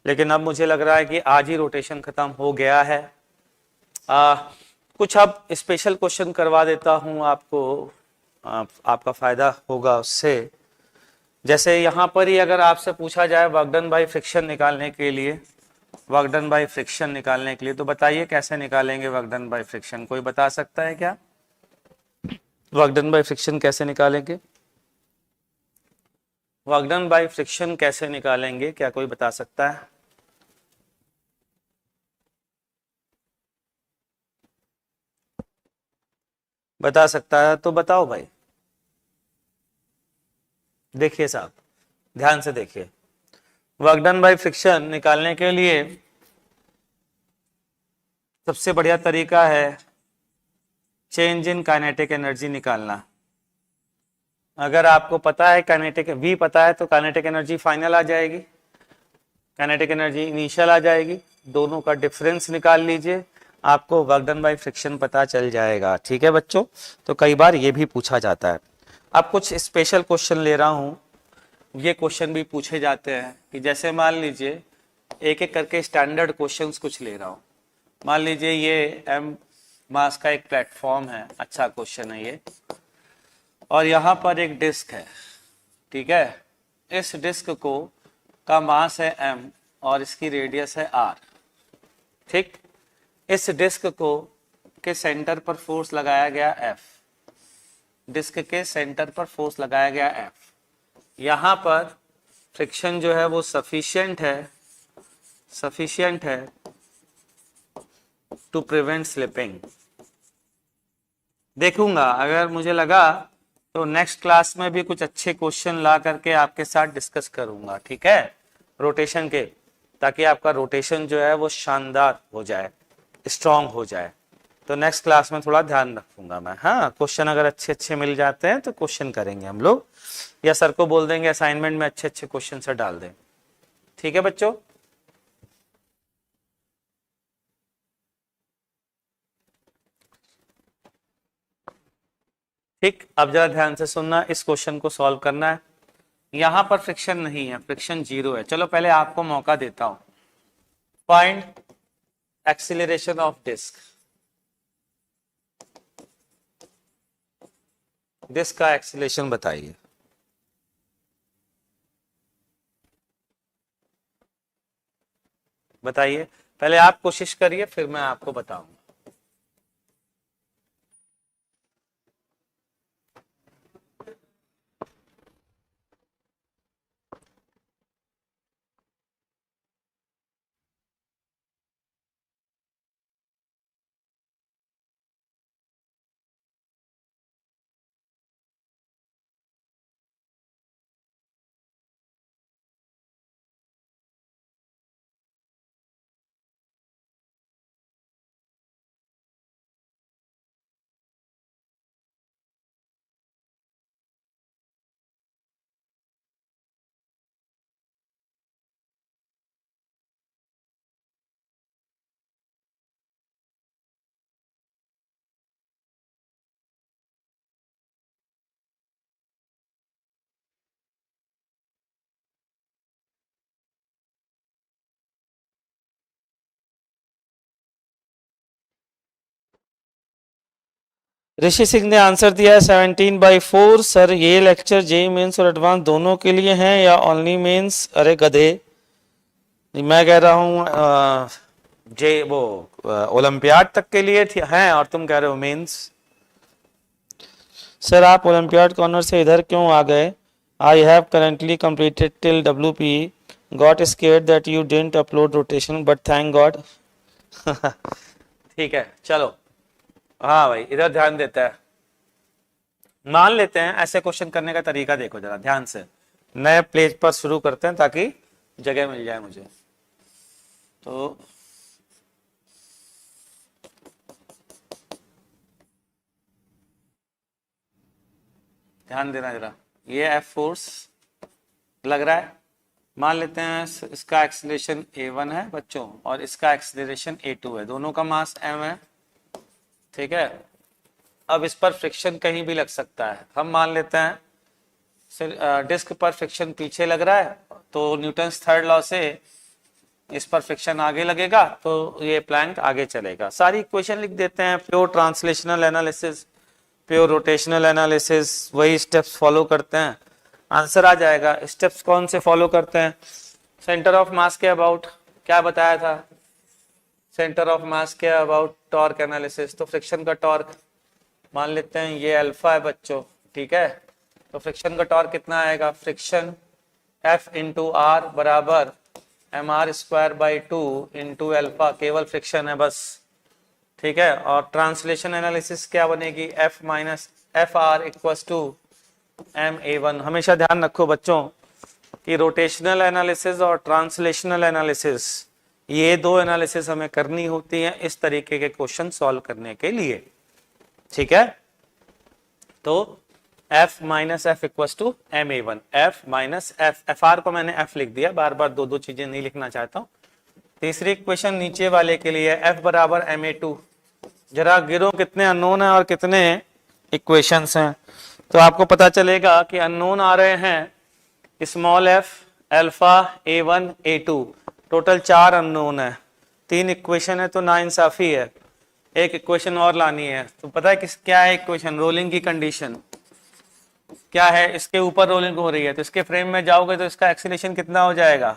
लेकिन अब मुझे लग रहा है कि आज ही रोटेशन खत्म हो गया है। कुछ अब स्पेशल क्वेश्चन करवा देता हूं आपको, आपका फायदा होगा उससे। जैसे यहाँ पर ही अगर आपसे पूछा जाए वर्क डन बाय फ्रिक्शन निकालने के लिए, वर्क डन बाय फ्रिक्शन निकालने के लिए, तो बताइए कैसे निकालेंगे वर्क डन बाय फ्रिक्शन? कोई बता सकता है क्या? वर्क डन बाय फ्रिक्शन कैसे निकालेंगे? वर्क डन बाय फ्रिक्शन कैसे निकालेंगे, क्या कोई बता सकता है? बता सकता है तो बताओ भाई। देखिए साहब ध्यान से देखिए, वर्क डन बाय फ्रिक्शन निकालने के लिए सबसे बढ़िया तरीका है चेंज इन काइनेटिक एनर्जी निकालना। अगर आपको पता है काइनेटिक v पता है तो काइनेटिक एनर्जी फाइनल आ जाएगी, काइनेटिक एनर्जी इनिशियल आ जाएगी, दोनों का डिफरेंस निकाल लीजिए, आपको वर्क डन बाय फ्रिक्शन पता चल जाएगा, ठीक है बच्चों। तो कई बार ये भी पूछा जाता है। अब कुछ स्पेशल क्वेश्चन ले रहा हूं, ये क्वेश्चन भी पूछे जाते हैं कि जैसे मान लीजिए एक एक करके स्टैंडर्ड क्वेश्चंस कुछ ले रहा हूं। मान लीजिए ये m मास का एक प्लेटफॉर्म है, अच्छा क्वेश्चन है ये, और यहाँ पर एक डिस्क है, ठीक है। इस डिस्क को का मास है m और इसकी रेडियस है r, ठीक। इस डिस्क को के सेंटर पर फोर्स लगाया गया F, डिस्क के सेंटर पर फोर्स लगाया गया F। यहाँ पर फ्रिक्शन जो है वो सफिशिएंट है टू प्रिवेंट स्लिपिंग। देखूंगा अगर मुझे लगा तो नेक्स्ट क्लास में भी कुछ अच्छे क्वेश्चन ला करके आपके साथ डिस्कस करूंगा, ठीक है, रोटेशन के, ताकि आपका रोटेशन जो है वो शानदार हो जाए, स्ट्रांग हो जाए, तो नेक्स्ट क्लास में थोड़ा ध्यान रखूंगा मैं। हाँ, क्वेश्चन अगर अच्छे अच्छे मिल जाते हैं तो क्वेश्चन करेंगे हम लोग, या सर को बोल देंगे असाइनमेंट में अच्छे अच्छे क्वेश्चन से डाल दें। ठीक है बच्चों? ठीक, अब जरा ध्यान से सुनना, इस क्वेश्चन को सॉल्व करना है। यहां पर फ्रिक्शन नहीं है, फ्रिक्शन 0 है। चलो पहले आपको मौका देता हूं। Find acceleration of disc. Disc का एक्सीलरेशन बताइए। बताइए, पहले आप कोशिश करिए, फिर मैं आपको बताऊंगा। ऋषि सिंह ने आंसर दिया है 17/4। सर ये लेक्चर जेई मेंस और एडवांस दोनों के लिए हैं या ओनली मेंस? अरे गधे, मैं कह रहा हूँ जे वो ओलंपियाड तक के लिए हैं, और तुम कह रहे हो मेंस। सर आप ओलंपियाड कॉर्नर से इधर क्यों आ गए? I have currently completed till WP, got scared that you didn't upload rotation but thank God. ठीक है, चलो। हाँ भाई, इधर ध्यान देता है। मान लेते हैं, ऐसे क्वेश्चन करने का तरीका देखो जरा ध्यान से। नए पेज पर शुरू करते हैं ताकि जगह मिल जाए मुझे। तो ध्यान देना जरा, ये F फोर्स लग रहा है। मान लेते हैं इसका एक्सीलरेशन A1 है बच्चों, और इसका एक्सीलरेशन A2 है। दोनों का मास M है। ठीक है, अब इस पर फ्रिक्शन कहीं भी लग सकता है। हम मान लेते हैं डिस्क पर फ्रिक्शन पीछे लग रहा है, तो न्यूटन्स थर्ड लॉ से इस पर फ्रिक्शन आगे लगेगा, तो ये प्लैंक आगे चलेगा। सारी इक्वेशन लिख देते हैं। Pure translational analysis, pure rotational analysis, वही स्टेप्स फॉलो करते हैं, आंसर आ जाएगा। स्टेप्स कौन से फॉलो करते हैं? सेंटर ऑफ मास के अबाउट क्या बताया था? सेंटर ऑफ मास के अबाउट टॉर्क एनालिसिस। तो फ्रिक्शन का टॉर्क मान लेते हैं ये अल्फा है बच्चों। ठीक है, तो फ्रिक्शन का टॉर्क कितना आएगा? फ्रिक्शन F इंटू आर बराबर mr²/2 इंटू अल्फा। केवल फ्रिक्शन है बस। ठीक है, और ट्रांसलेशन एनालिसिस क्या बनेगी? F minus FR equal to MA1। हमेशा ध्यान रखो बच्चों कि रोटेशनल एनालिसिस और ट्रांसलेशनल एनालिसिस, ये दो एनालिसिस हमें करनी होती है इस तरीके के क्वेश्चन सॉल्व करने के लिए। ठीक है, तो F minus F equal to MA1। F minus F, FR को मैंने F लिख दिया, बार बार दो दो चीजें नहीं लिखना चाहता हूं। तीसरी इक्वेशन नीचे वाले के लिए F बराबर MA2। जरा गिरो कितने अननोन है और कितने इक्वेशंस हैं, तो आपको पता चलेगा कि अननोन आ रहे हैं small f, alpha, A1, A2। Total 4 unknown है, 3 इक्वेशन है, तो नाइंसाफी है। एक इक्वेशन और लानी है। तो पता है क्या है इक्वेशन? रोलिंग की कंडीशन क्या है? इसके ऊपर रोलिंग हो रही है, तो इसके फ्रेम में जाओगे तो इसका एक्सीलरेशन कितना हो जाएगा?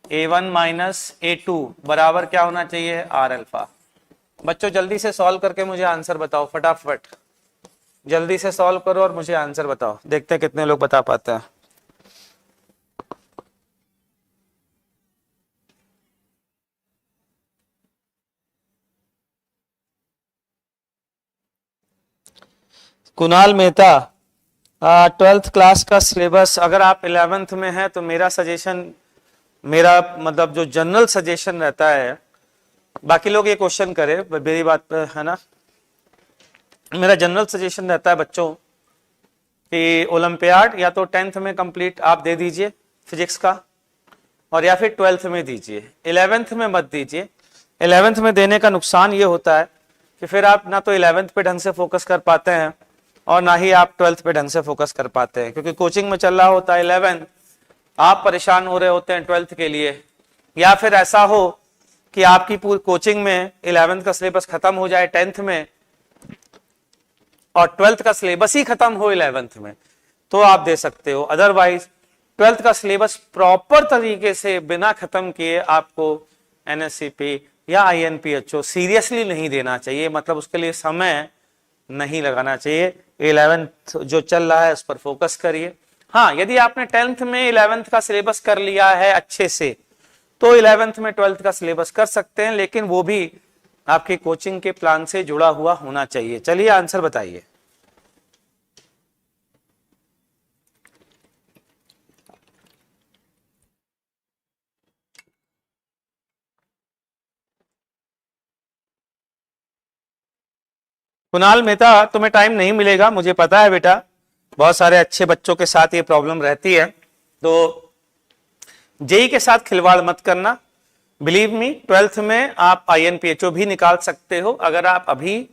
A1 माइनस A2 बराबर क्या होना चाहिए? R alpha. बच्चों जल्दी से सॉल्व करके मुझे आंसर बताओ, फटाफट जल्दी से सॉल्व करो और मुझे आंसर बताओ। देखते हैं कितने लोग बता पाते हैं। कुणाल मेहता, 12th क्लास का सिलेबस, अगर आप 11th में हैं तो मेरा सजेशन, मेरा मतलब जो जनरल सजेशन रहता है, बाकी लोग ये क्वेश्चन करे, मेरी बात पे है ना, मेरा जनरल सजेशन रहता है बच्चों कि ओलंपियाड या तो 10th में कंप्लीट आप दे दीजिए फिजिक्स का, और या फिर 12th में दीजिए, 11th में मत दीजिए। 11th में देने का नुकसान ये होता है कि फिर आप ना तो 11th पे ढंग से फोकस कर पाते हैं और ना ही आप 12th पे ढंग से फोकस कर पाते हैं, क्योंकि कोचिंग में चल रहा होता है 11th, आप परेशान हो रहे होते हैं 12th के लिए, या फिर ऐसा हो कि आपकी पूरी कोचिंग में 11th का सिलेबस खत्म हो जाए 10th में और 12th का सिलेबस ही खत्म हो 11th में, तो आप दे सकते हो। अदरवाइज 12th का सिलेबस प्रॉपर तरीके से बिना खत्म किए आपको एनएससीपी या आईएनपीएचओ सीरियसली नहीं देना चाहिए, मतलब उसके लिए समय नहीं लगाना चाहिए। 11th जो चल रहा है उस पर फोकस करिए। हाँ, यदि आपने 10th में 11th का सिलेबस कर लिया है अच्छे से तो 11th में 12th का सिलेबस कर सकते हैं, लेकिन वो भी आपके कोचिंग के प्लान से जुड़ा हुआ होना चाहिए। चलिए आंसर बताइए। कुणाल मेहता, तुम्हें टाइम नहीं मिलेगा, मुझे पता है बेटा, बहुत सारे अच्छे बच्चों के साथ ये प्रॉब्लम रहती है, तो जेई के साथ खिलवाड़ मत करना। बिलीव मी, 12th में आप आईएनपीएचओ भी निकाल सकते हो अगर आप अभी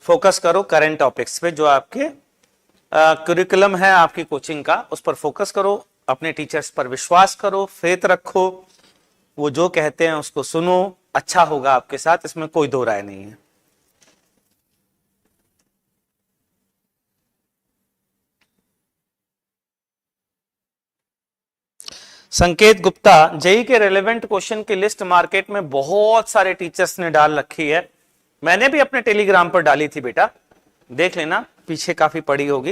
फोकस करो करंट टॉपिक्स पे, जो आपके करिकुलम है आपकी कोचिंग का, उस पर फोकस करो, अपने टीचर्स पर विश्वास करो, फेथ रखो, वो जो कहते हैं उसको सुनो, अच्छा होगा आपके साथ, इसमें कोई दो राय नहीं है। संकेत गुप्ता, जेई के रेलेवेंट क्वेश्चन की लिस्ट मार्केट में बहुत सारे टीचर्स ने डाल रखी है, मैंने भी अपने टेलीग्राम पर डाली थी बेटा, देख लेना, पीछे काफी पड़ी होगी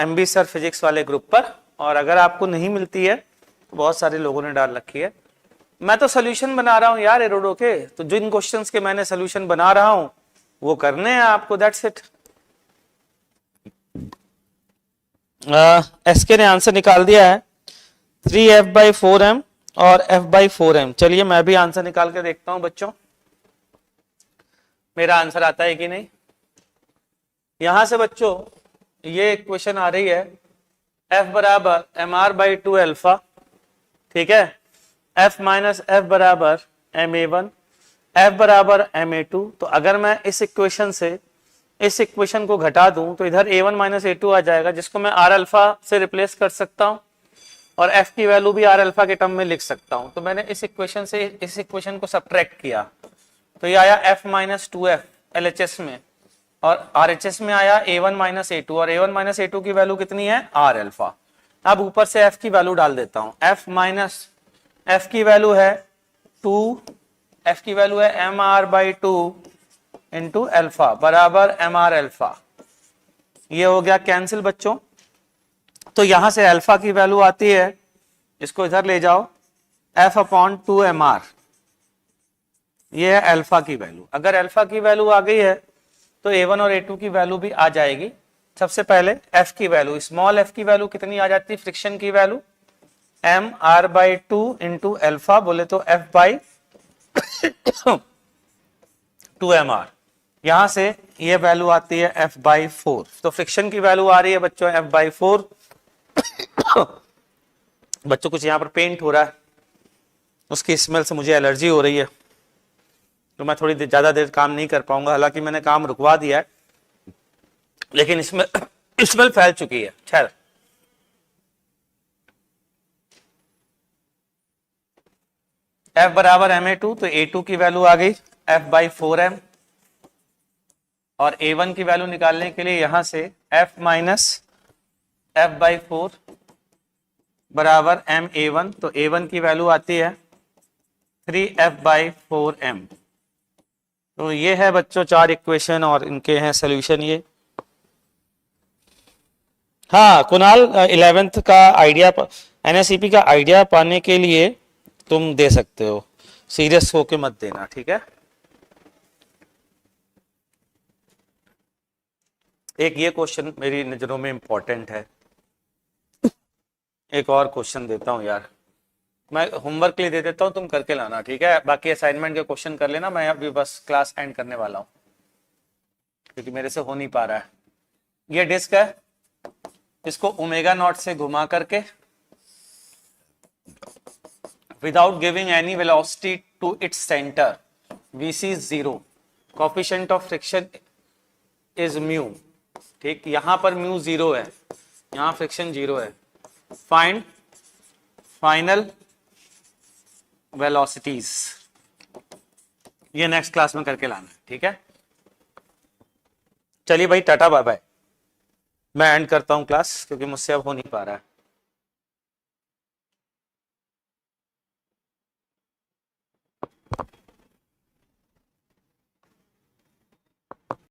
एमबी सर फिजिक्स वाले ग्रुप पर, और अगर आपको नहीं मिलती है तो बहुत सारे लोगों ने डाल रखी है। मैं तो सोल्यूशन बना रहा हूं यार एरोडो के, तो जिन क्वेश्चंस के मैंने सोल्यूशन बना रहा हूं वो करने हैं आपको, दैट्स इट। एसके ने आंसर निकाल दिया है 3f/4m और f/4m। चलिए मैं भी आंसर निकाल के देखता हूं बच्चों, मेरा आंसर आता है कि नहीं। यहां से बच्चों ये क्वेश्चन आ रही है f बराबर mr/2 अल्फा, ठीक है, f माइनस f बराबर ma1, f बराबर ma2। तो अगर मैं इस इक्वेशन से इस इक्वेशन को घटा दूं तो इधर a1 माइनस a2 आ जाएगा, जिसको मैं r अल्फा से रिप्लेस कर सकता हूं और f की वैल्यू भी r अल्फा के टर्म में लिख सकता हूं। तो मैंने इस इक्वेशन से इस इक्वेशन को सब्ट्रैक्ट किया तो ये आया f माइनस 2f LHS में, और RHS में आया a1 माइनस a2, और a1 माइनस a2 की वैल्यू कितनी है r अल्फा। अब ऊपर से f की वैल्यू डाल देता हूं, f माइनस f की वैल्यू है 2, f की वैल्यू है mr/2 इंटू अल्फा बराबर mr अल्फा। ये हो गया कैंसिल बच्चों, तो यहां से अल्फा की वैल्यू आती है, इसको इधर ले जाओ, f/2mr, ये है अल्फा की वैल्यू। अगर अल्फा की वैल्यू आ गई है तो a1 और a2 की वैल्यू भी आ जाएगी। सबसे पहले f की वैल्यू, स्मॉल f की वैल्यू कितनी आ जाती है, फ्रिक्शन की वैल्यू mr/2 इंटू अल्फा, बोले तो f/2mr, यहां से ये वैल्यू आती है f/4। तो फ्रिक्शन की वैल्यू आ रही है बच्चों f/4। बच्चों कुछ यहां पर पेंट हो रहा है, उसकी स्मेल से मुझे एलर्जी हो रही है, तो मैं थोड़ी ज्यादा देर काम नहीं कर पाऊंगा, हालांकि मैंने काम रुकवा दिया है, लेकिन इसमें स्मेल फैल चुकी है। खैर, f बराबर ma2, तो a2 की वैल्यू आ गई f/4m, और a1 की वैल्यू निकालने के लिए यहां से f माइनस f/4 बराबर ma1, तो a1 की वैल्यू आती है 3f/4m। तो ये है बच्चों 4 इक्वेशन और इनके हैं सोल्यूशन ये। हाँ कुणाल, 11th का आइडिया, एनएसईपी का आइडिया पाने के लिए तुम दे सकते हो, सीरियस होके मत देना, ठीक है। एक ये क्वेश्चन मेरी नजरों में इंपॉर्टेंट है, एक और क्वेश्चन देता हूं यार, मैं होमवर्क के लिए दे देता हूं, तुम करके लाना, ठीक है। बाकी असाइनमेंट के क्वेश्चन कर लेना, मैं अभी बस क्लास एंड करने वाला हूं। क्योंकि मेरे से हो नहीं पा रहा है। ये डिस्क है, इसको ओमेगा नॉट से घुमा करके without giving any velocity to its centre, VC is 0, coefficient of friction is mu. ठीक, यहां पर म्यू 0 है, यहां फ्रिक्शन 0 है। फाइंड फाइनल वेलोसिटीज, ये नेक्स्ट क्लास में करके लाना है। ठीक है, चलिए भाई, टाटा बाय बाय। मैं एंड करता हूं क्लास क्योंकि मुझसे अब हो नहीं पा रहा है।